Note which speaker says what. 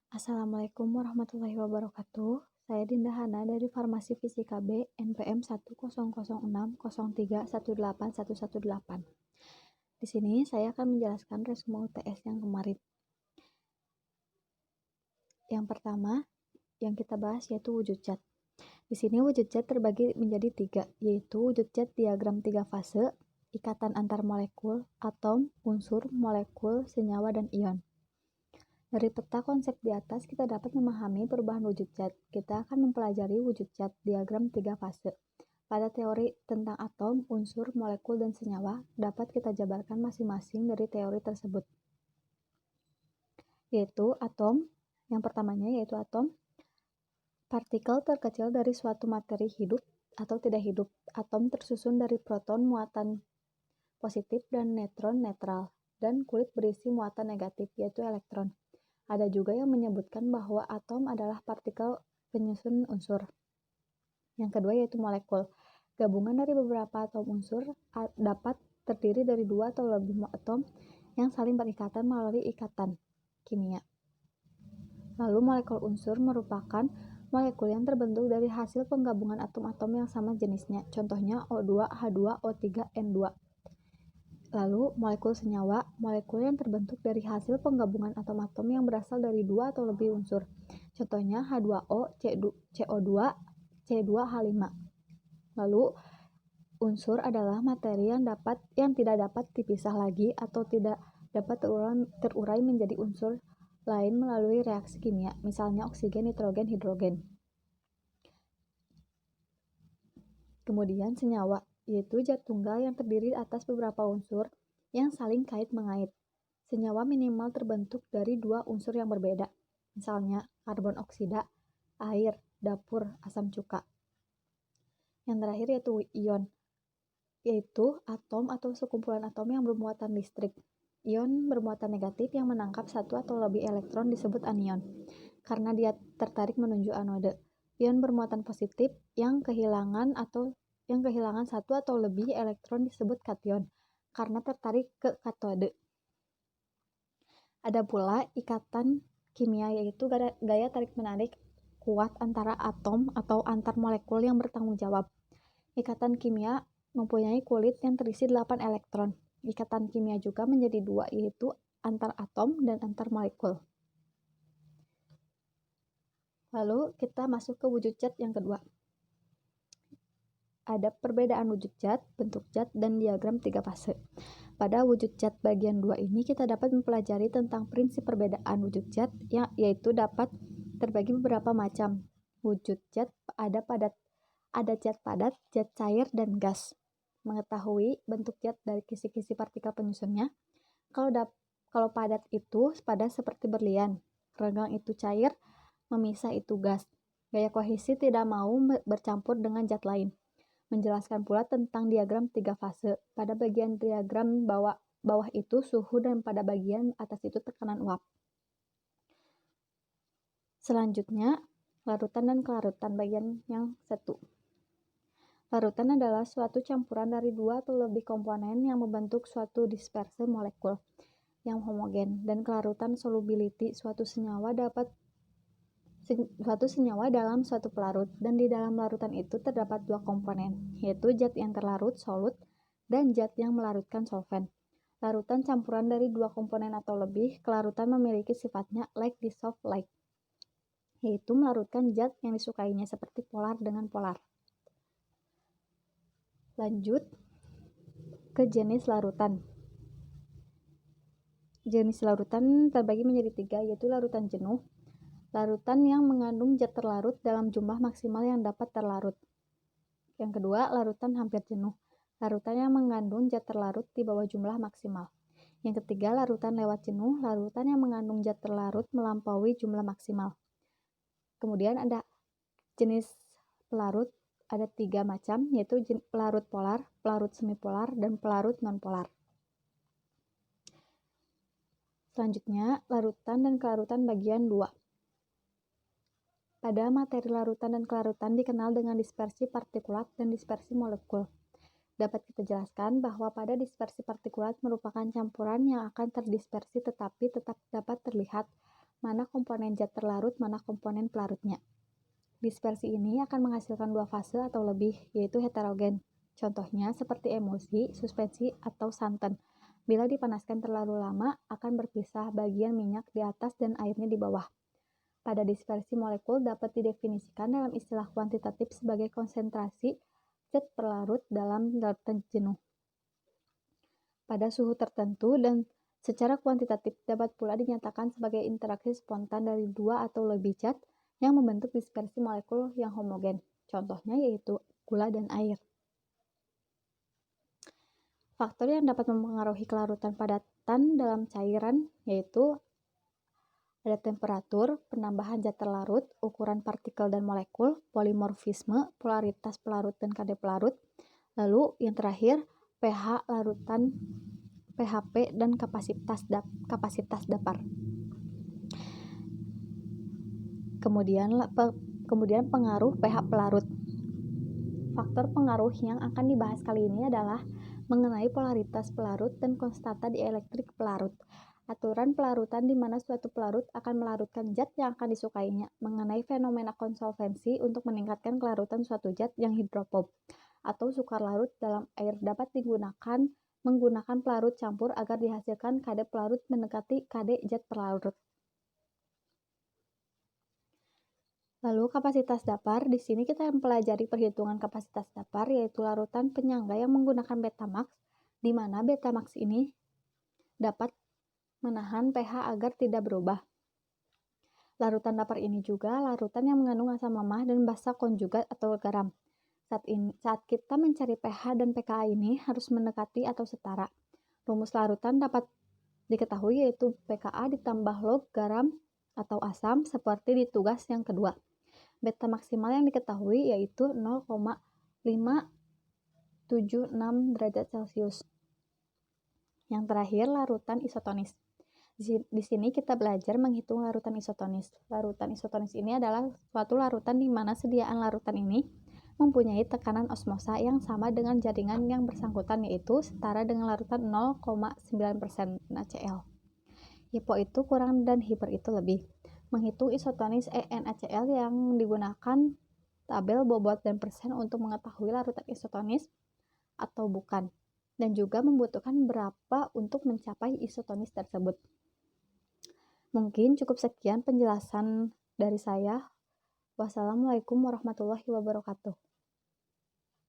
Speaker 1: Assalamualaikum warahmatullahi wabarakatuh. Saya Dinda Hana dari Farmasi Fisika B, NPM 1006061818118. Di sini saya akan menjelaskan resume UTS yang kemarin. Yang pertama, yang kita bahas yaitu wujud zat. Di sini wujud zat terbagi menjadi 3, yaitu wujud zat diagram 3 fase, ikatan antar molekul, atom, unsur, molekul, senyawa, dan ion. Dari peta konsep di atas, kita dapat memahami perubahan wujud zat. Kita akan mempelajari wujud zat diagram 3 fase. Pada teori tentang atom, unsur, molekul, dan senyawa, dapat kita jabarkan masing-masing dari teori tersebut. Yaitu atom, yang pertamanya yaitu atom, partikel terkecil dari suatu materi hidup atau tidak hidup. Atom tersusun dari proton muatan positif dan neutron netral, dan kulit berisi muatan negatif, yaitu elektron. Ada juga yang menyebutkan bahwa atom adalah partikel penyusun unsur. Yang kedua yaitu molekul. Gabungan dari beberapa atom unsur dapat terdiri dari 2 atau lebih atom yang saling berikatan melalui ikatan kimia. Lalu molekul unsur merupakan molekul yang terbentuk dari hasil penggabungan atom-atom yang sama jenisnya. Contohnya O2, H2, O3, N2. Lalu, molekul senyawa, molekul yang terbentuk dari hasil penggabungan atom-atom yang berasal dari 2 atau lebih unsur. Contohnya H2O, CO2, C2H5. Lalu, unsur adalah materi yang tidak dapat dipisah lagi atau tidak dapat terurai menjadi unsur lain melalui reaksi kimia, misalnya oksigen, nitrogen, hidrogen. Kemudian senyawa, yaitu zat tunggal yang terdiri atas beberapa unsur yang saling kait-mengait. Senyawa minimal terbentuk dari 2 unsur yang berbeda, misalnya karbon oksida, air, dapur, asam cuka. Yang terakhir yaitu ion, yaitu atom atau sekumpulan atom yang bermuatan listrik. Ion bermuatan negatif yang menangkap 1 atau lebih elektron disebut anion, karena dia tertarik menuju anode. Ion bermuatan positif yang kehilangan 1 atau lebih elektron disebut kation, karena tertarik ke katode. Ada pula ikatan kimia, yaitu gaya tarik-menarik kuat antara atom atau antar molekul yang bertanggung jawab. Ikatan kimia mempunyai kulit yang terisi 8 elektron. Ikatan kimia juga menjadi 2, yaitu antar atom dan antar molekul. Lalu kita masuk ke wujud zat yang kedua. Ada perbedaan wujud zat, bentuk zat, dan diagram 3 fase. Pada wujud zat bagian 2 ini kita dapat mempelajari tentang prinsip perbedaan wujud zat, yaitu dapat terbagi beberapa macam. Wujud zat ada zat padat, zat cair, dan gas. Mengetahui bentuk zat dari kisi-kisi partikel penyusunnya. Kalau padat itu padat seperti berlian, renggang itu cair, memisah itu gas. Gaya kohesi tidak mau bercampur dengan zat lain. Menjelaskan pula tentang diagram 3 fase. Pada bagian diagram bawah itu suhu dan pada bagian atas itu tekanan uap. Selanjutnya, larutan dan kelarutan bagian yang 1. Larutan adalah suatu campuran dari 2 atau lebih komponen yang membentuk suatu disperse molekul yang homogen, dan kelarutan solubility suatu senyawa dalam suatu pelarut, dan di dalam larutan itu terdapat 2 komponen, yaitu zat yang terlarut solut dan zat yang melarutkan solvent. Larutan campuran dari 2 komponen atau lebih, kelarutan memiliki sifatnya like dissolve like, yaitu melarutkan zat yang disukainya seperti polar dengan polar. Lanjut ke jenis larutan. Jenis larutan terbagi menjadi 3, yaitu larutan jenuh, larutan yang mengandung zat terlarut dalam jumlah maksimal yang dapat terlarut. Yang kedua, larutan hampir jenuh, larutan yang mengandung zat terlarut di bawah jumlah maksimal. Yang ketiga, larutan lewat jenuh, larutan yang mengandung zat terlarut melampaui jumlah maksimal. Kemudian ada jenis pelarut, ada 3 macam, yaitu pelarut polar, pelarut semipolar, dan pelarut nonpolar. Selanjutnya, larutan dan kelarutan bagian 2. Pada materi larutan dan kelarutan dikenal dengan dispersi partikulat dan dispersi molekul. Dapat kita jelaskan bahwa pada dispersi partikulat merupakan campuran yang akan terdispersi tetapi tetap dapat terlihat, mana komponen zat terlarut, mana komponen pelarutnya. Dispersi ini akan menghasilkan dua fase atau lebih, yaitu heterogen. Contohnya seperti emulsi, suspensi, atau santan. Bila dipanaskan terlalu lama, akan berpisah bagian minyak di atas dan airnya di bawah. Pada dispersi molekul dapat didefinisikan dalam istilah kuantitatif sebagai konsentrasi zat pelarut dalam larutan jenuh pada suhu tertentu, dan secara kuantitatif dapat pula dinyatakan sebagai interaksi spontan dari dua atau lebih zat yang membentuk dispersi molekul yang homogen. Contohnya yaitu gula dan air. Faktor yang dapat mempengaruhi kelarutan padatan dalam cairan yaitu ada temperatur, penambahan zat terlarut, ukuran partikel dan molekul, polimorfisme, polaritas pelarut dan kadar pelarut, lalu yang terakhir pH larutan, pHp, dan kapasitas dapar. Kemudian pengaruh pH pelarut. Faktor pengaruh yang akan dibahas kali ini adalah mengenai polaritas pelarut dan konstanta dielektrik pelarut. Aturan pelarutan di mana suatu pelarut akan melarutkan zat yang akan disukainya. Mengenai fenomena konsolvensi untuk meningkatkan kelarutan suatu zat yang hidrofob atau sukar larut dalam air dapat digunakan menggunakan pelarut campur agar dihasilkan kadar pelarut mendekati kadar zat pelarut. Lalu kapasitas dapar, di sini kita mempelajari perhitungan kapasitas dapar, yaitu larutan penyangga yang menggunakan Betamax, di mana Betamax ini dapat menahan pH agar tidak berubah. Larutan dapar ini juga larutan yang mengandung asam mamah dan basa konjugat atau garam. Saat kita mencari pH dan pKa ini harus mendekati atau setara. Rumus larutan dapat diketahui yaitu pKa ditambah log garam atau asam seperti di tugas yang kedua. Beta maksimal yang diketahui yaitu 0,576 derajat Celcius. Yang terakhir, larutan isotonis. Di sini kita belajar menghitung larutan isotonis. Larutan isotonis ini adalah suatu larutan di mana sediaan larutan ini mempunyai tekanan osmosa yang sama dengan jaringan yang bersangkutan, yaitu setara dengan larutan 0,9% NaCl. Hipo itu kurang dan hiper itu lebih. Menghitung isotonis NaCl yang digunakan tabel bobot dan persen untuk mengetahui larutan isotonis atau bukan, dan juga membutuhkan berapa untuk mencapai isotonis tersebut. Mungkin cukup sekian penjelasan dari saya. Wassalamualaikum warahmatullahi wabarakatuh.